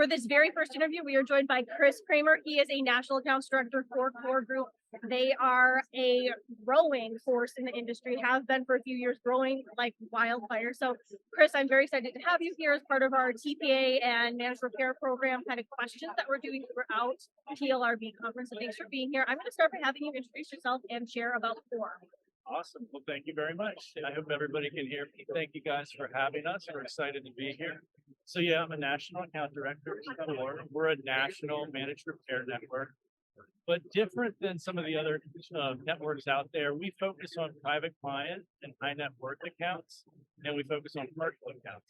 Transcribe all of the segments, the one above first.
For this very first interview, we are joined by Cramer. He is a national accounts director for Core Group. They are a growing force in the industry, have been for a few years, growing like wildfire. So, Chris, I'm very excited to have you here as part of our TPA and managed repair program kind of questions that we're doing throughout PLRB conference. So thanks for being here. I'm going to start by having you introduce yourself and share about Core. Awesome. Well, thank you very much. I hope everybody can hear me. Thank you guys for having us. We're excited to be here. So yeah, I'm a national account director for Core. We're a national managed repair network, but different than some of the other networks out there. We focus on private client and high net worth accounts, and we focus on commercial accounts.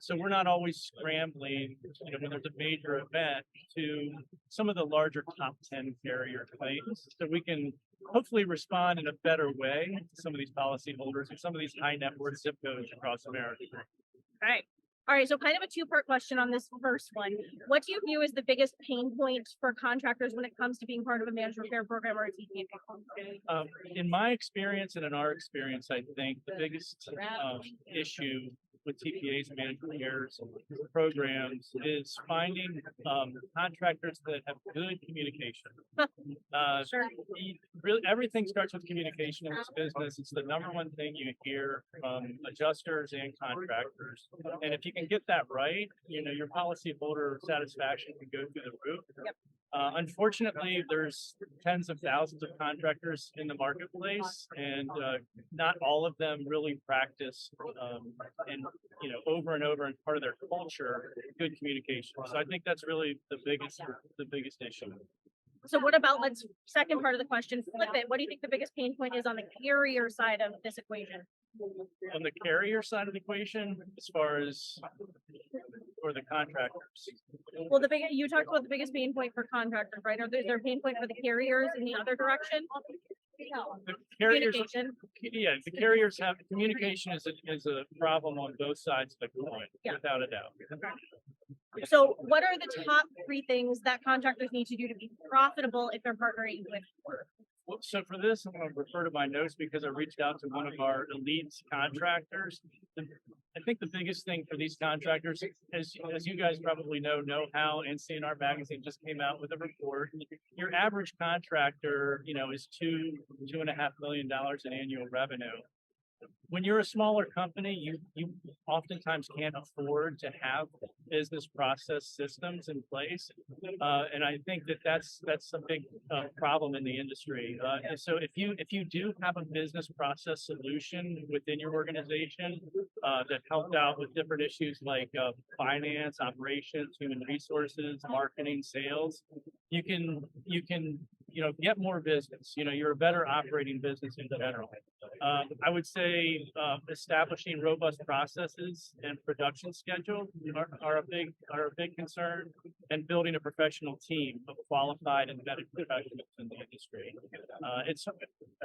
So we're not always scrambling, when there's a major event to some of the larger top 10 carrier claims. So we can hopefully respond in a better way to some of these policyholders and some of these high net worth zip codes across America. All right, so kind of a two-part question on this first one. What do you view as the biggest pain point for contractors when it comes to being part of a managed repair program or a TPA? In my experience and in our experience, I think the biggest issue with TPAs and managed repairs programs is finding contractors that have good communication. Sure. Really, everything starts with communication in this business. It's the number one thing you hear from adjusters and contractors. And if you can get that right, your policyholder satisfaction can go through the roof. Yep. Unfortunately, there's tens of thousands of contractors in the marketplace, and not all of them really practice and over and over and part of their culture, good communication. So I think that's really the biggest issue. So what about, second part of the question, flip it. What do you think the biggest pain point is on the carrier side of this equation? On the carrier side of the equation, as far as for the contractors. Well, you talked about the biggest pain point for contractors, right? Or is there a pain point for the carriers in the other direction? The carriers, Communication. yeah, the carriers have communication is a problem on both sides of the coin, without a doubt. So what are the top three things that contractors need to do to be profitable if they're partnering with Core? So for this, I'm going to refer to my notes because I reached out to one of our elite contractors. I think the biggest thing for these contractors, as you guys probably know how NCNR Magazine just came out with a report. Your average contractor, is $2.5 million in annual revenue. When you're a smaller company, you oftentimes can't afford to have business process systems in place, and I think that's a big problem in the industry. And so if you do have a business process solution within your organization that helped out with different issues like finance, operations, human resources, marketing, sales, you can get more business. You're a better operating business in general. I would say establishing robust processes and production schedule are a big concern, and building a professional team of qualified and vetted professionals in the industry.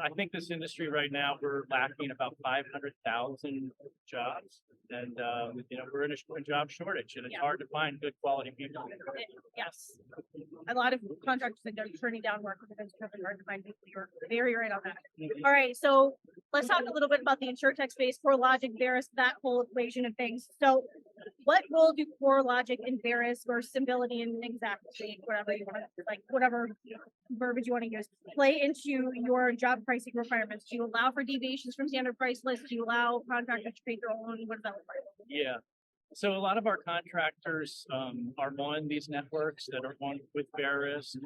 I think this industry right now, we're lacking about 500,000 jobs, and we're in a job shortage, and it's hard to find good quality people. Yes, a lot of contractors that are turning down work because it's really hard to find people. You're very right on that. All right, so let's talk a little bit about the InsurTech space, CoreLogic, Verisk, that whole equation of things. So what role do CoreLogic and Verisk, or Stability and Exactly, whatever you want to, whatever verbiage you want to use, play into your job pricing requirements? Do you allow for deviations from standard price lists? Do you allow contractors to create their own? What does that look like? Yeah. So a lot of our contractors are on these networks that are on with Verisk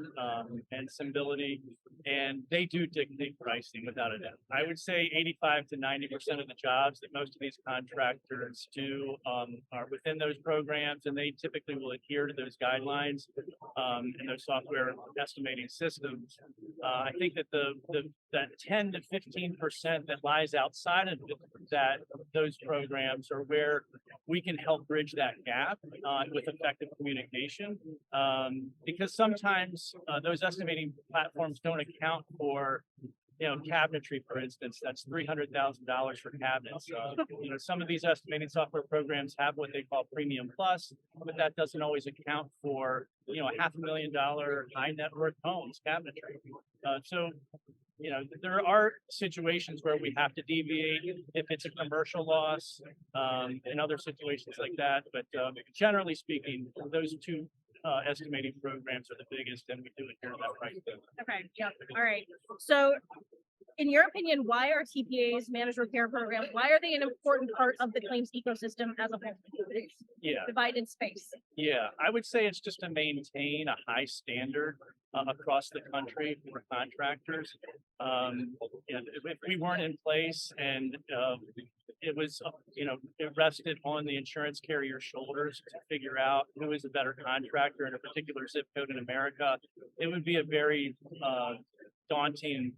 and Stability, and they do dictate pricing without a doubt. I would say 85 to 90% of the jobs that most of these contractors do are within those programs, and they typically will adhere to those guidelines and those software estimating systems. I think that that 10 to 15% that lies outside of those programs are where we can help bridge that gap with effective communication, because sometimes those estimating platforms don't account for cabinetry, for instance. That's $300,000 for cabinets. Some of these estimating software programs have what they call Premium Plus, but that doesn't always account for $500,000 high net worth homes cabinetry. So there are situations where we have to deviate if it's a commercial loss, and other situations like that. But generally speaking, those two estimating programs are the biggest, and we do it here in that price. Okay, yep, all right. So in your opinion, why are TPAs, managed repair programs, why are they an important part of the claims ecosystem as a whole? It's Yeah. divided space. Yeah, I would say it's just to maintain a high standard across the country for contractors. And if we weren't in place and it was, it rested on the insurance carrier's shoulders to figure out who is a better contractor in a particular zip code in America, it would be a very daunting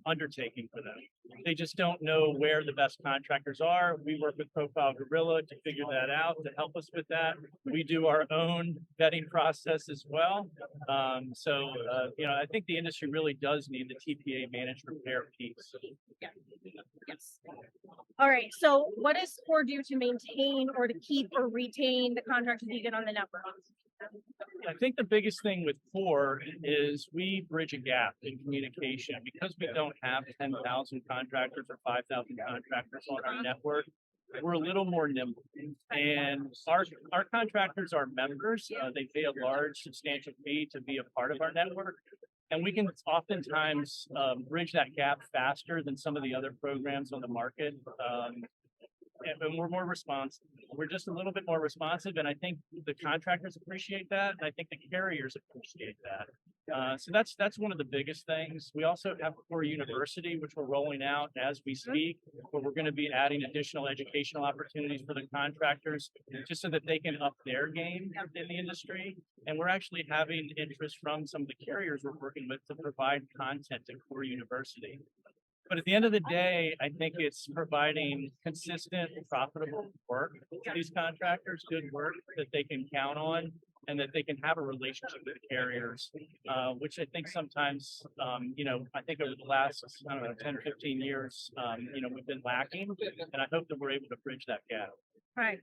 undertaking for them. They just don't know where the best contractors are. We work with Profile Gorilla to figure that out, to help us with that. We do our own vetting process as well. I think the industry really does need the TPA managed repair piece. Yeah. Yes. All right. So what does SCORE do to maintain or to keep or retain the contractors you get on the network? I think the biggest thing with CORE is we bridge a gap in communication because we don't have 10,000 contractors or 5,000 contractors on our network. We're a little more nimble, and our contractors are members. They pay a large, substantial fee to be a part of our network, and we can oftentimes bridge that gap faster than some of the other programs on the market. And we're more responsive. We're just a little bit more responsive, and I think the contractors appreciate that, and I think the carriers appreciate that. So that's one of the biggest things. We also have Core University, which we're rolling out as we speak, where we're going to be adding additional educational opportunities for the contractors, just so that they can up their game in the industry. And we're actually having interest from some of the carriers we're working with to provide content to Core University. But at the end of the day, I think it's providing consistent, profitable work to these contractors, good work that they can count on, and that they can have a relationship with the carriers, which I think sometimes, I think over the last, 10 or 15 years, we've been lacking, and I hope that we're able to bridge that gap. All right.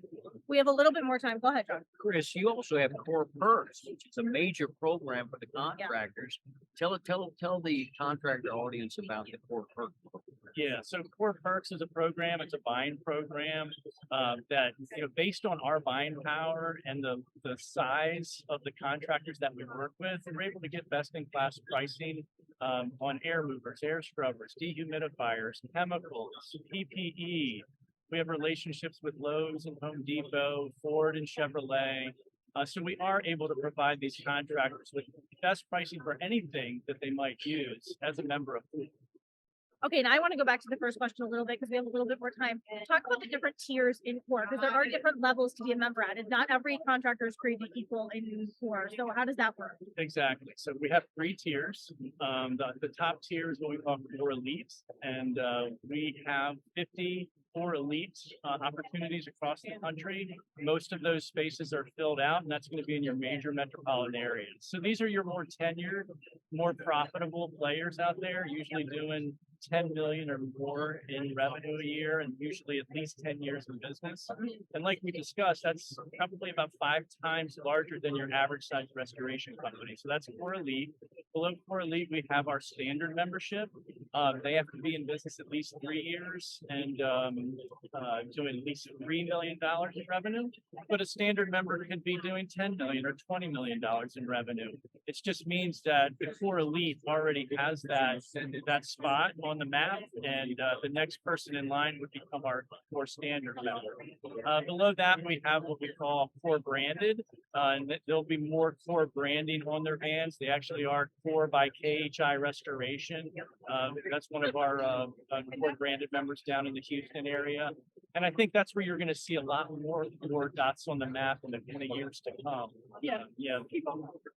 We have a little bit more time. Go ahead, John. Chris, you also have Core Perks, which is a major program for the contractors. Tell the contractor audience about the Core Perks program. Yeah, so Core Perks is a program. It's a buying program that, based on our buying power and the size of the contractors that we work with, we're able to get best in class pricing on air movers, air scrubbers, dehumidifiers, chemicals, PPE. We have relationships with Lowe's and Home Depot, Ford and Chevrolet. So we are able to provide these contractors with best pricing for anything that they might use as a member of CORE. Okay, and I want to go back to the first question a little bit because we have a little bit more time. Talk about the different tiers in CORE, because there are different levels to be a member at, and not every contractor is created equal in CORE. So how does that work? Exactly. So we have 3 tiers. The top tier is what we call CORE Elite, and we have 50 CORE Elite opportunities across the country. Most of those spaces are filled out, and that's going to be in your major metropolitan areas. So these are your more tenured, more profitable players out there, usually doing 10 million or more in revenue a year, and usually at least 10 years in business. And like we discussed, that's probably about 5 times larger than your average size restoration company. So that's CORE Elite. Below CORE Elite, we have our standard membership. They have to be in business at least 3 years and doing at least $3 million in revenue. But a standard member could be doing 10 million or $20 million in revenue. It just means that the CORE Elite already has that spot on the map, and the next person in line would become our CORE standard member. Below that, we have what we call CORE branded, and there'll be more CORE branding on their vans. They actually are CORE by KHI Restoration. That's one of our CORE branded members down in the Houston area. And I think that's where you're going to see a lot more dots on the map in the years to come. Yeah.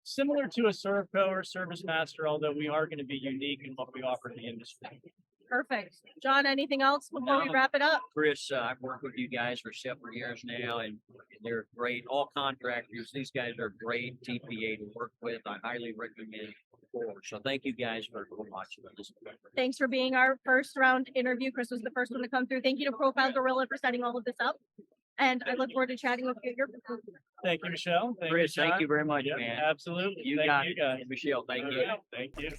Similar to a Servco or Service Master, although we are going to be unique in what we offer in the industry. Perfect. John, anything else before we wrap it up? Chris, I've worked with you guys for several years now, and they're great. All contractors, these guys are great TPA to work with. I highly recommend CORE. So thank you guys for watching this. Thanks for being our first round interview. Chris was the first one to come through. Thank you to Profile Gorilla for setting all of this up. And I look forward to chatting with you at your booth. Thank you, Michelle. Chris, thank John. you very much, Yep, man. absolutely. You Thank got you it, guys. Michelle. Thank you. Thank you.